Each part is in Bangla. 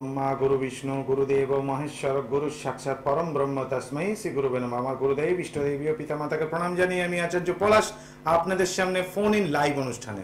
ब्रह्मा गुरु विष्णु गुरुदेव महेश्वर गुरु साक्षाৎ परम ब्रह्म तस्मै श्री गुरुवे नमः। আমার গুরুদেব ইষ্টদেবী ও পিতামাতাকে প্রণাম জানিয়ে আমি আচার্য পলাশ আপনাদের সামনে ফোন ইন লাইভ অনুষ্ঠানে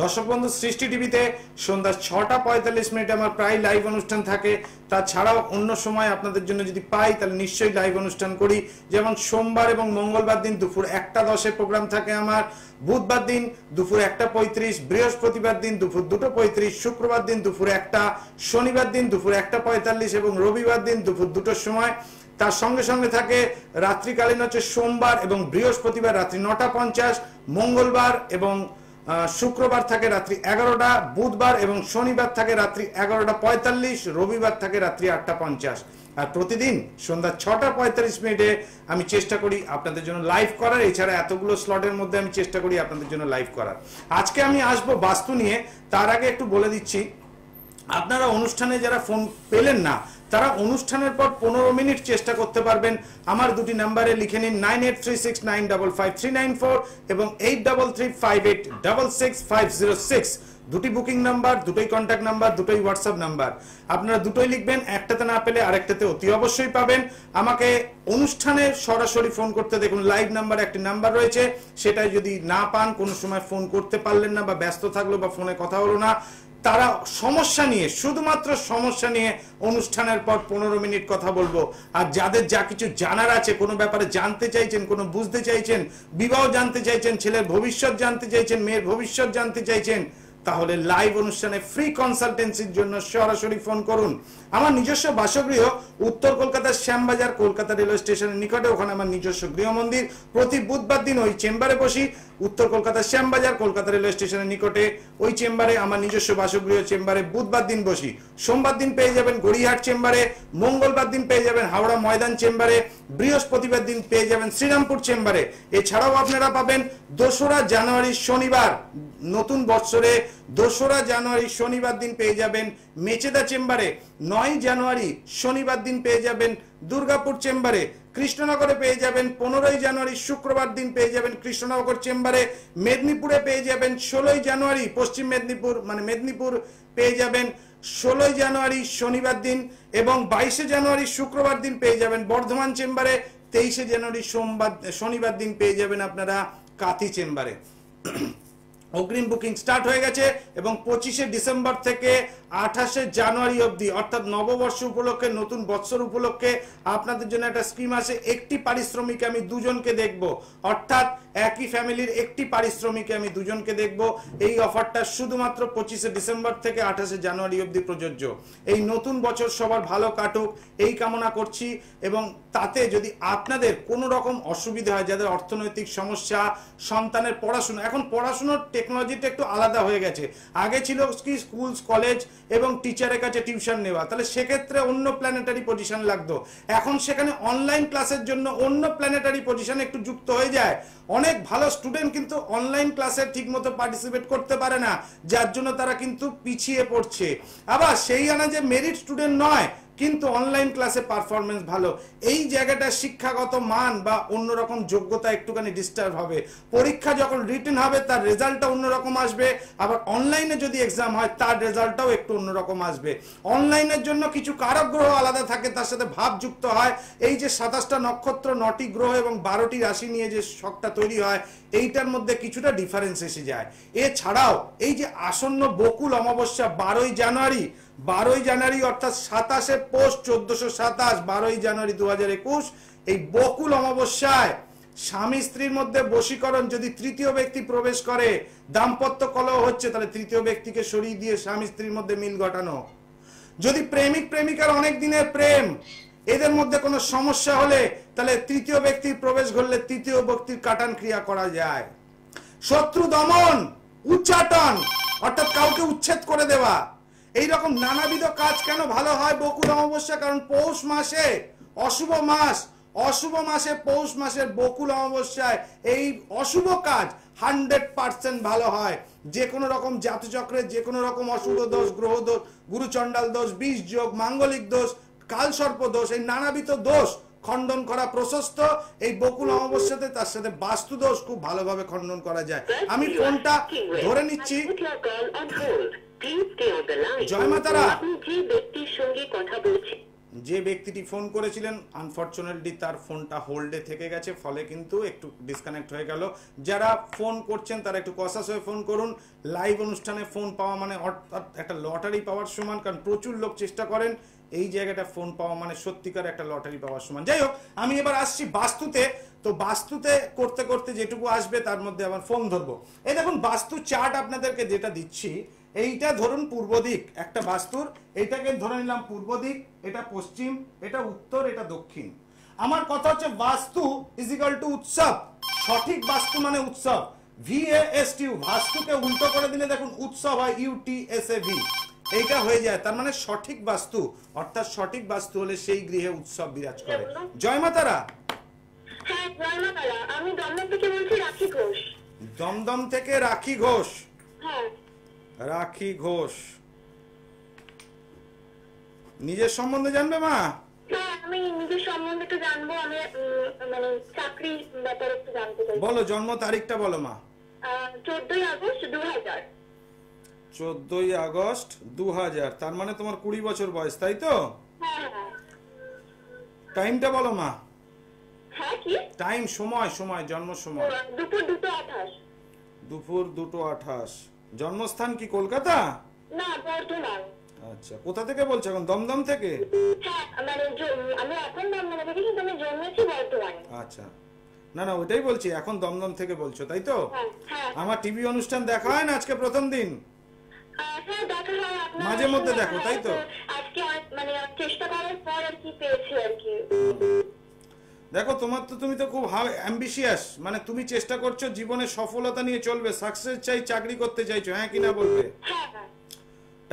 দর্শক বন্ধু সৃষ্টি টিভিতে সন্ধ্যা 6টা 45 মিনিটে আমার প্রায় লাইভ অনুষ্ঠান থাকে। তাছাড়াও অন্য সময় আপনাদের জন্য যদি পাই তাহলে নিশ্চয়ই লাইভ অনুষ্ঠান করি। যেমন সোমবার এবং মঙ্গলবার দিন দুপুর 1টা 10-এ প্রোগ্রাম থাকে আমার, বুধবার দিন দুপুর 1টা 35, বৃহস্পতিবার দিন দুপুর 2টা 35, শুক্রবার দিন দুপুর 1টা, শনিবার দিন দুপুর 1টা 45 এবং রবিবার দিন দুপুর 2টোর সময়। তার সঙ্গে সঙ্গে থাকে রাত্রিকালীন হচ্ছে সোমবার এবং বৃহস্পতিবার রাত্রি 9টা 50, মঙ্গলবার এবং শুক্রবার থাকে রাত্রি 11টা, বুধবার এবং শনিবার থাকে রাত্রি 11টা 45, রবিবার থাকে রাত্রি 8টা 50। আর প্রতিদিন সন্ধ্যা 6টা 45 মিনিটে আমি চেষ্টা করি আপনাদের জন্য লাইভ করার। এছাড়া এতগুলো স্লটের মধ্যে আমি চেষ্টা করি আপনাদের জন্য লাইভ করার। আজকে আমি আসবো বাস্তু নিয়ে। তার আগে একটু বলে দিচ্ছি, আপনারা অনুষ্ঠানে যারা ফোন পেলেন না তারা অনুষ্ঠানের পর 15 মিনিট চেষ্টা করতে পারবেন। আমার দুটি নাম্বারে লিখে নিন 9836955394 এবং 8335866506। দুটি বুকিং নাম্বার, দুটোই কন্ট্যাক্ট নাম্বার, দুটোই হোয়াটসঅ্যাপ নাম্বার। আপনারা দুটোই লিখবেন, একটাতে না পেলে আরেকটাতে অতি অবশ্যই পাবেন। আমাকে অনুষ্ঠানে সরাসরি ফোন করতে দেখুন, লাইভ নাম্বার একটি নাম্বার রয়েছে, সেটাই যদি না পান, কোনো সময় ফোন করতে পারলেন না বা ব্যস্ত থাকলো বা ফোনে কথা হলো না, তারা সমস্যা নিয়ে, শুধুমাত্র সমস্যা নিয়ে অনুষ্ঠানের পর 15 মিনিট কথা বলবো। আর যাদের যা কিছু জানার আছে, কোনো ব্যাপারে জানতে চাইছেন, কোনো বুঝতে চাইছেন, বিবাহ জানতে চাইছেন, ছেলের ভবিষ্যৎ জানতে চাইছেন, মেয়ের ভবিষ্যৎ জানতে চাইছেন, তাহলে লাইভ অনুষ্ঠানে ফ্রি কনসালটেন্সির জন্য সরাসরি ফোন করুন। আমার নিজস্ব বাসগৃহ উত্তর কলকাতার শ্যামবাজার, কলকাতা রেলওয়ে স্টেশনের নিকটে, ওখানে আমার নিজস্ব গৃহ মন্দির। প্রতি বুধবার দিন ওই চেম্বারে বসি, উত্তর কলকাতার শ্যামবাজার, কলকাতা রেলওয়ে স্টেশনের নিকটে ওই চেম্বারে আমার নিজস্ব বাসগৃহ চেম্বারে বুধবার দিন বসি। সোমবার দিন পেয়ে যাবেন গড়িয়াহাট চেম্বারে, মঙ্গলবার দিন পেয়ে যাবেন হাওড়া ময়দান চেম্বারে, বৃহস্পতিবার দিন পেয়ে যাবেন শ্রীরামপুর চেম্বারে। এছাড়াও আপনারা পাবেন 2রা জানুয়ারি শনিবার, নতুন বৎসরে 2রা জানুয়ারি শনিবার দিন পেয়ে যাবেন মেচেদা চেম্বারে, 9 জানুয়ারি শনিবার দিন পেয়ে যাবেন দুর্গাপুর চেম্বারে, কৃষ্ণনগরে পেয়ে যাবেন 15 জানুয়ারি শুক্রবার দিন পেয়ে যাবেন কৃষ্ণনগর চেম্বারে, মেদিনীপুরে পেয়ে যাবেন 16 জানুয়ারি, পশ্চিম মেদিনীপুর মানে মেদিনীপুর পেয়ে যাবেন 16 জানুয়ারি শনিবার দিন, এবং 22 জানুয়ারি শুক্রবার দিন পেয়ে যাবেন বর্ধমান চেম্বারে, 23 জানুয়ারি শনিবার দিন পেয়ে যাবেন আপনারা কাথি চেম্বারে। অগ্রিম বুকিং স্টার্ট হয়ে গেছে এবং 25 ডিসেম্বর থেকে 28 জানুয়ারি অবধি, অর্থাৎ নববর্ষ উপলক্ষে, নতুন বৎসর উপলক্ষে আপনাদের জন্য একটা স্কিম আছে। একটি পারিশ্রমিকে আমি দুজনকে দেখব, অর্থাৎ একই ফ্যামিলির একটি পারিশ্রমিকে আমি দুজনকে দেখব। এই অফারটা শুধুমাত্র 25 ডিসেম্বর থেকে 28 জানুয়ারি অবধি প্রযোজ্য। এই নতুন বছর সবার ভালো কাটুক এই কামনা করছি। এবং তাতে যদি আপনাদের কোনো রকম অসুবিধা হয়, যাদের অর্থনৈতিক সমস্যা, সন্তানের পড়াশোনা, এখন পড়াশোনার টেকনোলজিটা একটু আলাদা হয়ে গেছে। আগে ছিল কি স্কুল কলেজ এবং টিচারের কাছে টিউশন নেওয়া, তাহলে সেক্ষেত্রে অন্য প্ল্যানেটারি পজিশন লাগতো। এখন সেখানে অনলাইন ক্লাসের জন্য অন্য প্ল্যানেটারি পজিশন একটু যুক্ত হয়ে যায়। অনেক ভালো স্টুডেন্ট কিন্তু অনলাইন ক্লাসে ঠিকমতো পার্টিসিপেট করতে পারে না, যার জন্য তারা কিন্তু পিছিয়ে পড়ছে। আবার সেই আনা যে মেরিট স্টুডেন্ট নয়, কিন্তু অনলাইন ক্লাসে পারফরমেন্স ভালো, এই জায়গাটা শিক্ষাগত মান বা অন্যরকম যোগ্যতা একটুখানি ডিস্টার্ব হবে। পরীক্ষা যখন রিটেন হবে তার রেজাল্টটা অন্যরকম আসবে, আবার অনলাইনে যদি এক্সাম হয় তার রেজাল্টটাও একটু অন্যরকম আসবে। অনলাইনের জন্য কিছু কারক গ্রহ আলাদা থাকে, তার সাথে ভাব যুক্ত হয়। এই যে 27টা নক্ষত্র, 9টি গ্রহ এবং 12টি রাশি নিয়ে যে শখটা তৈরি হয়, এইটার মধ্যে কিছুটা ডিফারেন্স এসে যায়। এছাড়াও এই যে আসন্ন বকুল অমাবস্যা 12ই জানুয়ারি অর্থাৎ 27 পৌষ 1427, 12ই জানুয়ারি 2021, এই বকুল অমাবস্যায় স্বামী স্ত্রীর মধ্যে বশীকরণ, যদি তৃতীয় ব্যক্তি প্রবেশ করে, দাম্পত্য কলহ হচ্ছে, তাহলে তৃতীয় ব্যক্তিকে সরিয়ে দিয়ে স্বামী স্ত্রীর মধ্যে মিল ঘটানো। যদি প্রেমিক প্রেমিকার অনেক দিনের প্রেম, এদের মধ্যে কোনো সমস্যা হলে, তাহলে তৃতীয় ব্যক্তির প্রবেশ ঘটলে তৃতীয় ব্যক্তির কাটান ক্রিয়া করা যায়। শত্রু দমন, উচ্চাটন, অর্থাৎ কাউকে উচ্ছেদ করে দেওয়া, এইরকম নানাবিধ কাজ কেন ভালো হয় বকুল অমাবস্যা? কারণ পৌষ মাসে অশুভ মাসে পৌষ মাসের বকুল অমাবস্যায় এই অশুভ কাজ 100% ভালো হয়। যে কোনো রকম জাতচক্রের যে কোনো রকম অশুভ দোষ, গ্রহ দোষ, গুরুচণ্ডাল দোষ, বিষ যোগ, মাঙ্গলিক দোষ, কালসর্প দোষ, এই নানাবিধ দোষ খণ্ডন করা প্রশস্ত এই বকুল অমাবস্যাতে। তার সাথে বাস্তু দোষ খুব ভালোভাবে খণ্ডন করা যায়। আমি ফোনটা ধরে নিচ্ছি। জয় মা তারা। আপনি যে ব্যক্তির সঙ্গে কথা বলছেন, যে ব্যক্তিটি ফোন করেছিলেন আনফরচুনেটলি তার ফোনটা হোল্ডে থেকে গেছে, ফলে কিন্তু একটু ডিসকানেক্ট হয়ে গেল। যারা ফোন করছেন তারা একটু কসাস হয়ে ফোন করুন। লাইভ অনুষ্ঠানে ফোন পাওয়া মানে অর্থাৎ একটা লটারি পাওয়ার সমান, কারণ প্রচুর লোক চেষ্টা করেন। এই জায়গাটা ফোন পাওয়া মানে সত্যিকার একটা লটারি পাওয়ার সমান। যাই হোক, আমি এবার আসছি বাস্তুতে। তো বাস্তুতে করতে করতে যেটুকু আসবে তার মধ্যে আবার ফোন ধরবো। এই দেখুন বাস্তু চার্ট আপনাদেরকে যেটা দিচ্ছি, এইটা ধরুন পূর্ব দিক একটা বাস্তুর, এইটাকে ধরে নিলাম পূর্ব দিক, এটা পশ্চিম, এটা উত্তর, এটা দক্ষিণ। আমার কথা হচ্ছে বাস্তু ইজ ইকুয়াল টু উৎসব। সঠিক বাস্তু মানে উৎসব। VASTU, বাস্তুকে উল্টো করে দিলে দেখুন উৎসব হয় UTSAV, এইটা হয়ে যায়। তার মানে সঠিক বাস্তু, অর্থাৎ সঠিক বাস্তু হলে সেই গৃহে উৎসব বিরাজ করে। জয় মা তারা। হ্যাঁ জয় মা তারা। আমি দমদম থেকে বলছি, রাখি ঘোষ। দমদম থেকে রাখি ঘোষ। হ্যাঁ রাখি ঘোষ, নিজের সম্বন্ধে জানবে মা? হ্যাঁ, আমি নিজের সম্বন্ধে একটু জানবো। আমি মানে চাকরি ব্যাপারে একটু জানতে চাই। বলো জন্ম তারিখটা বলো মা। 14ই আগস্ট 2000। 14ই আগস্ট 2000, তার মানে তোমার 20 বছর বয়স, তাই তো? হ্যাঁ হ্যাঁ টাইমটা বলো মা। হ্যাঁ কি টাইম, সময়, সময়, জন্ম সময়। দুপুর 2:28। দুপুর 2:28। জন্মস্থান কি কলকাতা? না, বর্ধমান। আচ্ছা, কোথা থেকে বলছো এখন? দমদম থেকে? হ্যাঁ মানে আমি এখন দমদমে থাকি, কিন্তু আমি জন্মেছি বর্ধমানে। আচ্ছা, না না ওইটাই বলছি, এখন দমদম থেকে বলছো তাই তো? হ্যাঁ হ্যাঁ আমার টিভি অনুষ্ঠান দেখা হয় না আজকে প্রথম দিন? হ্যাঁ দেখা হয়, আপনার মাঝে মধ্যে দেখো তাই তো? আজকে মানে চেষ্টা করার পর আর কি পেয়েছি আর কি। দেখো তোমার তো, তুমি তো খুব অ্যাম্বিশিয়াস, মানে তুমি চেষ্টা করছো জীবনে সফলতা নিয়ে চলবে, সাকসেস চাই, চাকরি করতে চাইছো, হ্যাঁ কি না বলবে? হ্যাঁ হ্যাঁ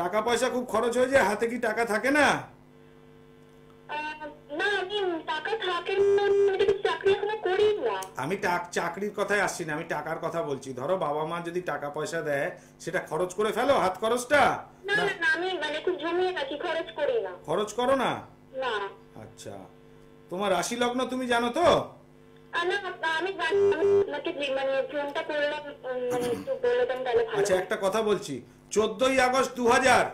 টাকা পয়সা খুব খরচ হয়ে যায়, হাতে কি টাকা থাকে না? না, আমি টাকা থাকে না, আমি চাকরি এখনো করি না। আমি চাকরির কথাই আসছি না, আমি টাকার কথা বলছি। ধরো বাবা মা যদি টাকা পয়সা দেয়, সেটা খরচ করে ফেলো, হাত খরচটা? না না না, আমি মানে খুব জমিয়ে রাখি, খরচ করি না। খরচ করো না? না। আচ্ছা, তোমার রাশি লগ্ন তুমি জানো তো? না, আমি আপনাকে মানে ফোনটা করলাম, মানে একটু বলে দেন তাহলে ভালো। আচ্ছা, একটা কথা বলছি, 14ই আগস্ট 2000,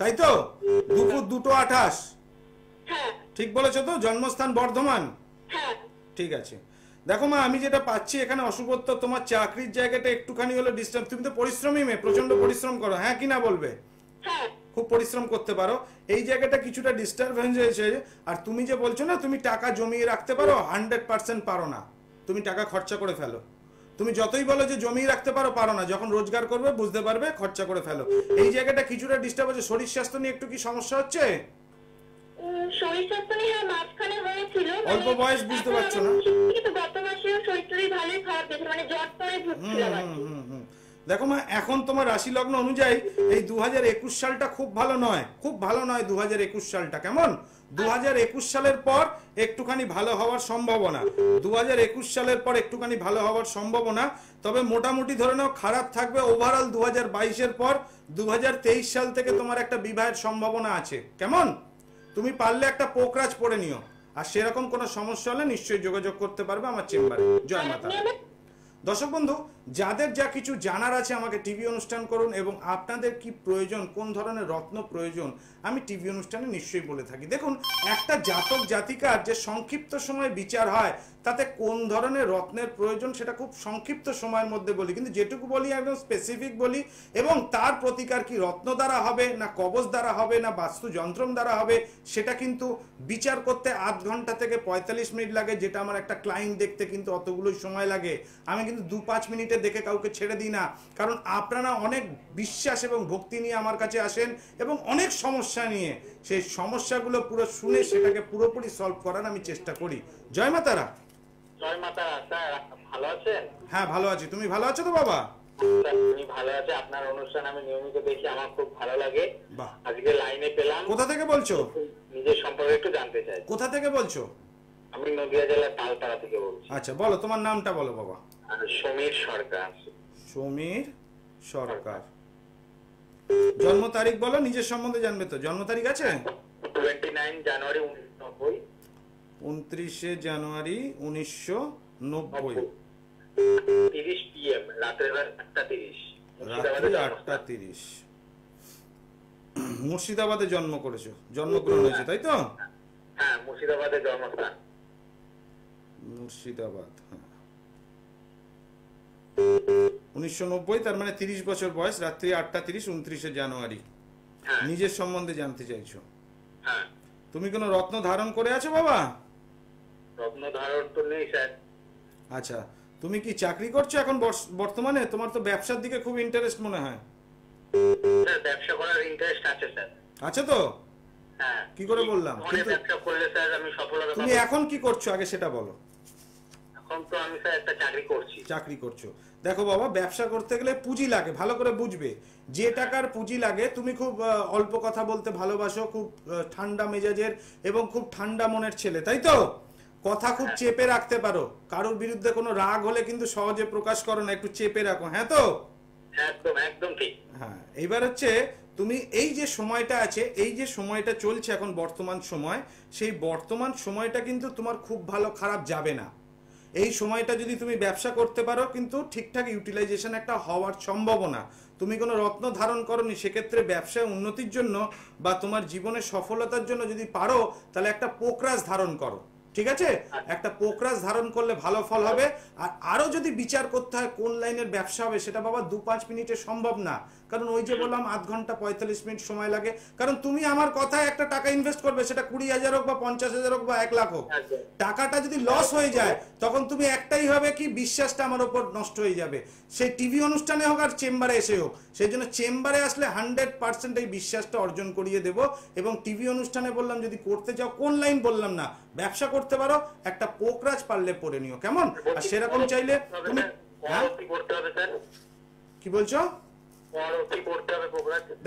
তাই তো? দুপুর 2:28, হ্যাঁ ঠিক বলেছো তো? জন্মস্থান বর্ধমান? হ্যাঁ ঠিক আছে। দেখো মা, আমি যেটা পাচ্ছি এখানে অশুভত্ব, তোমার চাকরির জায়গাটা একটুখানি হলো ডিস্টার্ব। তুমি তো পরিশ্রমী মেয়ে, প্রচন্ড পরিশ্রম করো, হ্যাঁ কি না বলবে? হ্যাঁ খুব পরিশ্রম করতে পারো। এই জায়গাটা কিছুটা ডিস্টারবেন্স হয়েছে। আর তুমি যে বলছো না তুমি টাকা জমিয়ে রাখতে পারো, 100% পারো না। তুমি টাকা খরচা করে ফেলো। তুমি যতই বলো যে জমিয়ে রাখতে পারো, পারো না। যখন রোজগার করবে বুঝতে পারবে, খরচা করে ফেলো। এই জায়গাটা কিছুটা ডিস্টার্ব হচ্ছে। শরীর স্বাস্থ্য নিয়ে একটু কি সমস্যা হচ্ছে? শরীর স্বাস্থ্য নিয়ে মাঝখানে হয়েছিল, অল্প বয়স, বুঝতে পারছো না? কিন্তু গত মাসেও শরীর ভালোই খারাপ গেছে, মানে জ্বর পরে ভুগছিলাম আর কি। দেখো মা, এখন তোমার রাশি লগ্ন অনুযায়ী এই 2021 সালটা খুব ভালো নয়, খুব ভালো নয় 2021 সালটা। কেমন? 2021 সালের পর একটুখানি ভালো হওয়ার সম্ভাবনা, 2021 সালের পর একটুখানি ভালো হওয়ার সম্ভাবনা। তবে মোটামুটি ধরে নাও খারাপ থাকবে ওভারঅল 2022-এর পর। 2023 সাল থেকে তোমার একটা বিবাহের সম্ভাবনা আছে। কেমন? তুমি পারলে একটা পোকরাজ পড়ে নিও। আর সেরকম কোনো সমস্যা হলে নিশ্চয়ই যোগাযোগ করতে পারবে আমার চেম্বারে। জয় মাতা। দর্শক বন্ধু, যাদের যা কিছু জানার আছে আমাকে টিভি অনুষ্ঠান করুন, এবং আপনাদের কি প্রয়োজন, কোন ধরনের রত্ন প্রয়োজন, আমি টিভি অনুষ্ঠানে নিশ্চয়ই বলে থাকি। দেখুন, একটা জাতক জাতিকার যে সংক্ষিপ্ত সময় বিচার হয়, তাতে কোন ধরনের রত্নের প্রয়োজন সেটা খুব সংক্ষিপ্ত সময়ের মধ্যে বলি, কিন্তু যেটুকু বলি একদম স্পেসিফিক বলি। এবং তার প্রতিকার কি রত্ন দ্বারা হবে, না কবচ দ্বারা হবে, না বাস্তু যন্ত্রম দ্বারা হবে, সেটা কিন্তু বিচার করতে আধ ঘন্টা থেকে 45 মিনিট লাগে, যেটা আমার একটা ক্লায়েন্ট দেখতে কিন্তু অতগুলোই সময় লাগে। আমি কিন্তু 2-5 মিনিটে দেখে কাউকে ছেড়ে দিই না, কারণ আপনারা অনেক বিশ্বাস এবং ভক্তি নিয়ে আমার কাছে আসেন, এবং অনেক সমস্যা নিয়ে। সেই সমস্যাগুলো পুরো শুনে সেটাকে পুরোপুরি সলভ করার আমি চেষ্টা করি। জয় মা তারা। জয় মাতা। স্যার ভালো আছেন? হ্যাঁ ভালো আছি, তুমি ভালো আছো তো বাবা? আমি ভালো আছি, আপনার অনুষ্ঠান আমি নিয়মিত দেখি, আমার খুব ভালো লাগে। বাহ, আজকে লাইনে পেলাম। কোথা থেকে বলছো? নিজের সম্পর্কে একটু জানতে চাই। কোথা থেকে বলছো? আমি নদিয়া জেলার তালপাড়া থেকে বলছি। আচ্ছা বলো, তোমার নামটা বলো বাবা। সমীর সরকার। সমীর সরকার। জন্ম তারিখ বলো, নিজের সম্বন্ধে জানবে তো? জন্ম তারিখ আছে? 29 জানুয়ারি 1990। 29 জানুয়ারি 1990। 30 PM, রাত্রে 8:30। রাত্রি 8:30। মুর্শিদাবাদে জন্মগ্রহণ হয়েছে তাই তো? হ্যাঁ, মুর্শিদাবাদের জন্মস্থান। মুর্শিদাবাদ, হ্যাঁ। 1990, তার মানে 30 বছর বয়স, রাত্রি 8:30, 29শে জানুয়ারি। হ্যাঁ নিজের সম্বন্ধে জানতে চাইছো? হ্যাঁ। তুমি কোনো রত্ন ধারণ করে আছো বাবা? রত্ন ধারণ তো নেই স্যার। আচ্ছা, তুমি কি চাকরি করছো এখন বর্তমানে? তোমার তো ব্যবসার দিকে খুব ইন্টারেস্ট মনে হয়। স্যার ব্যবসা করার ইন্টারেস্ট আছে স্যার। আছে তো? হ্যাঁ। কি করে বললাম? কিন্তু ব্যবসা করলে স্যার আমি সফলতা তুমি পাবো। এখন কি করছো আগে সেটা বলো। এখন তো আমি স্যার একটা চাকরি করছি। চাকরি করছো। দেখো বাবা, ব্যবসা করতে গেলে পুঁজি লাগে, ভালো করে বুঝবে। যে টাকার পুঁজি লাগে, তুমি খুব অল্প কথা বলতে ভালোবাসো, খুব ঠান্ডা মেজাজের এবং খুব ঠান্ডা মনের ছেলে, তাই তো? কথা খুব চেপে রাখতে পারো, কারোর বিরুদ্ধে কোনো রাগ হলে কিন্তু সহজে প্রকাশ করো না, একটু চেপে রাখো, হ্যাঁ তো? একদম একদম ঠিক। হ্যাঁ, এইবার হচ্ছে তুমি এই যে সময়টা আছে, এই যে সময়টা চলছে এখন বর্তমান সময়, সেই বর্তমান সময়টা কিন্তু তোমার খুব ভালো খারাপ যাবে না। এই সময়টা যদি তুমি ব্যবসা করতে পারো, কিন্তু ঠিকঠাক ইউটিলাইজেশন একটা হওয়ার সম্ভাবনা। তুমি কোনো রত্ন ধারণ করনি, সেক্ষেত্রে ব্যবসায় উন্নতির জন্য বা তোমার জীবনের সফলতার জন্য যদি পারো, তাহলে একটা পোকরাজ ধারণ করো, ঠিক আছে? একটা পোকরাজ ধারণ করলে ভালো ফল হবে। আর আরো যদি বিচার করতে হয় কোন লাইনের ব্যবসা হবে, সেটা বাবা 2-5 মিনিটে সম্ভব না। কারণ ওই যে বললাম 8 ঘন্টা 45 মিনিট সময় লাগে। কারণ তুমি আমার কথায় একটা টাকা ইনভেস্ট করবে, সেটা 20,000 হোক বা 50,000 হোক বা 1 লাখ হোক, টাকাটা যদি লস হয়ে যায়, তখন তুমি একটাই হবে কি, বিশ্বাসটা আমার ওপর নষ্ট হয়ে যাবে। সেই টিভি অনুষ্ঠানে হোক আর চেম্বারে এসে হোক, সেই জন্য চেম্বারে আসলে 100% এই বিশ্বাসটা অর্জন করিয়ে দেব। এবং টিভি অনুষ্ঠানে বললাম যদি করতে চাও, কোন লাইন বললাম না, ব্যবসা করতে পারো, একটা পোকরাজ পারলে পরে নিও, কেমন? আর সেরকম চাইলে তুমি, হ্যাঁ কি বলছো?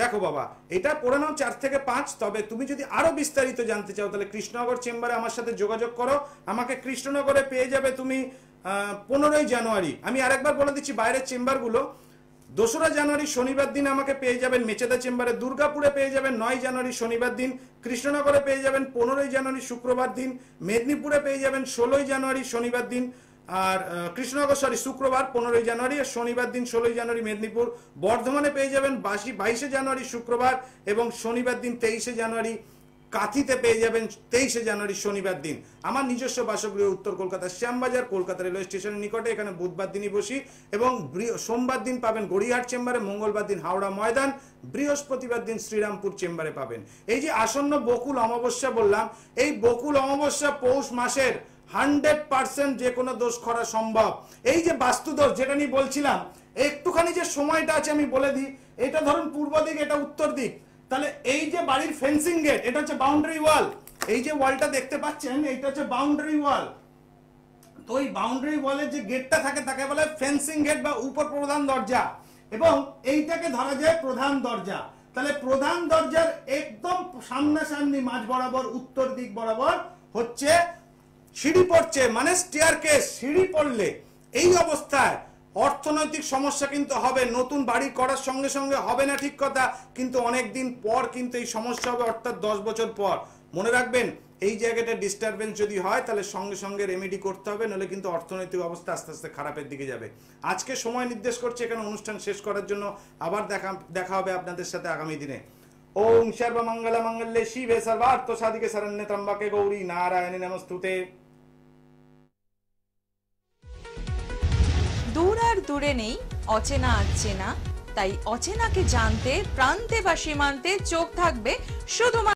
দেখো বাবা, এটা পড়ে নাও 4 থেকে 5। তবে তুমি যদি আরো বিস্তারিত জানতে চাও, তাহলে কৃষ্ণনগর চেম্বারে আমার সাথে যোগাযোগ করো। আমাকে কৃষ্ণনগরে পেয়ে যাবে তুমি 15ই জানুয়ারি। আমি আরেকবার বলে দিচ্ছি বাইরের চেম্বারগুলো। 2রা জানুয়ারি শনিবার দিন আমাকে পেয়ে যাবেন মেচেদা চেম্বারে, দুর্গাপুরে পেয়ে যাবেন 9 জানুয়ারি শনিবার দিন, কৃষ্ণনগরে পেয়ে যাবেন 15ই জানুয়ারি শুক্রবার দিন, মেদিনীপুরে পেয়ে যাবেন 16ই জানুয়ারি শনিবার দিন, আর কৃষ্ণনগর শুক্রবার 15ই জানুয়ারি, আর শনিবার দিন 16ই জানুয়ারি মেদিনীপুর। বর্ধমানে পেয়ে যাবেন 22শে জানুয়ারি শুক্রবার এবং শনিবার দিন 23শে জানুয়ারি। কাঁথিতে পেয়ে যাবেন 23শে জানুয়ারি শনিবার দিন। আমার নিজস্ব বাসগৃহ উত্তর কলকাতার শ্যামবাজার, কলকাতা রেলওয়ে স্টেশনের নিকটে। এখানে বুধবার দিনই বসি এবং সোমবার দিন পাবেন গড়িয়াহাট চেম্বারে, মঙ্গলবার দিন হাওড়া ময়দান, বৃহস্পতিবার দিন শ্রীরামপুর চেম্বারে পাবেন। এই যে আসন্ন বকুল অমাবস্যা বললাম, এই বকুল অমাবস্যা পৌষ মাসের 100% যে কোনো দোষ করা সম্ভব। এই যে বাস্তু দোষ যেটা নিয়ে বলছিলাম, একটুখানি যে সময়টা আছে আমি বলে দিই। এটা ধরুন পূর্ব দিক, এটা উত্তর দিক। তাহলে এই যে বাড়ির ফেন্সিং গেট, এটা হচ্ছে বাউন্ডারি ওয়াল। এই যে ওয়ালটা দেখতে পাচ্ছেন, এটা হচ্ছে বাউন্ডারি ওয়াল। তো এই বাউন্ডারি ওয়ালের যে গেটটা থাকে, তাকে বলে ফেন্সিং গেট বা উপর প্রধান দরজা, এবং এইটাকে ধরা যায় প্রধান দরজা। তাহলে প্রধান দরজার একদম সামনাসামনি মাঝ বরাবর উত্তর দিক বরাবর হচ্ছে সিঁড়ি পড়ছে, মানে স্টেয়ারকেস। সিঁড়ি পড়লে এই অবস্থায় অর্থনৈতিক সমস্যা কিন্তু হবে। নতুন বাড়ি করার সঙ্গে সঙ্গে হবে না, ঠিক কথা, কিন্তু অনেক দিন পর কিন্তু এই সমস্যা হবে, অর্থাৎ 10 বছর পর। মনে রাখবেন, এই জায়গাটা ডিস্টারবেন্স যদি হয়, তাহলে সঙ্গে সঙ্গে রেমেডি করতে হবে, নলে কিন্তু অর্থনৈতিক অবস্থা আস্তে আস্তে খারাপের দিকে যাবে। আজকে সময় নির্দেশ করছে এখানে অনুষ্ঠান শেষ করার জন্য। আবার দেখা হবে আপনাদের সাথে আগামী দিনে। ওম সর্বমঙ্গল মঙ্গলে শিবে সর্বার্থ সাধিকে শরণ্যে ত্র্যম্বকে গৌরী নারায়ণী নমস্তুতে। দূর আর দূরে নেই অচেনা আচেনা, তাই অচেনাকে জানতে প্রান্তে বা সীমান্তে চোখ থাকবে শুধুমাত্র